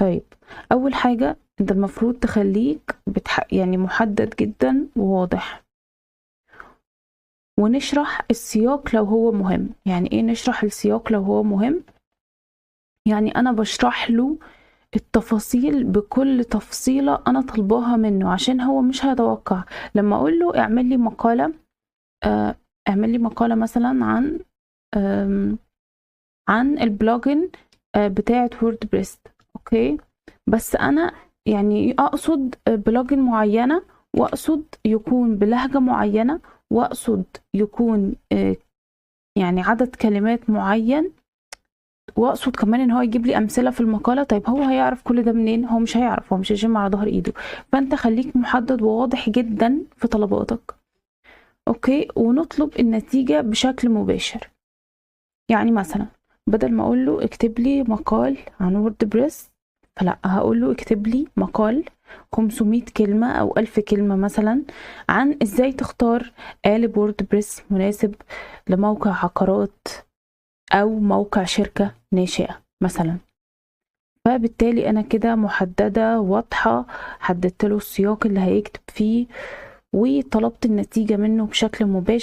طيب اول حاجة انت المفروض تخليك يعني محدد جدا وواضح، ونشرح السياق لو هو مهم. يعني ايه نشرح السياق لو هو مهم؟ يعني انا بشرح له التفاصيل بكل تفصيلة انا طالباها منه، عشان هو مش هيتوقع. لما اقول له اعمل لي مقالة، اعمل لي مقالة مثلا عن البلوجن بتاعة ووردبريس، اوكي، بس انا يعني اقصد بلوجن معينة، واقصد يكون بلهجة معينة، واقصد يكون يعني عدد كلمات معين، واقصد كمان ان هو يجيب لي امثله في المقاله. طيب هو هيعرف كل ده منين؟ هو مش هيعرف، هو مش هيجمع على ظهر ايده. فانت خليك محدد وواضح جدا في طلباتك، اوكي، ونطلب النتيجه بشكل مباشر. يعني مثلا بدل ما اقول له اكتب لي مقال عن ووردبريس، فلا هقول له اكتب لي مقال 500 كلمة أو 1000 كلمة مثلا عن ازاي تختار قالب ووردبريس مناسب لموقع عقارات أو موقع شركة ناشئة مثلا. فبالتالي أنا كده محددة واضحة، حددت له السياق اللي هيكتب فيه، وطلبت النتيجة منه بشكل مباشر.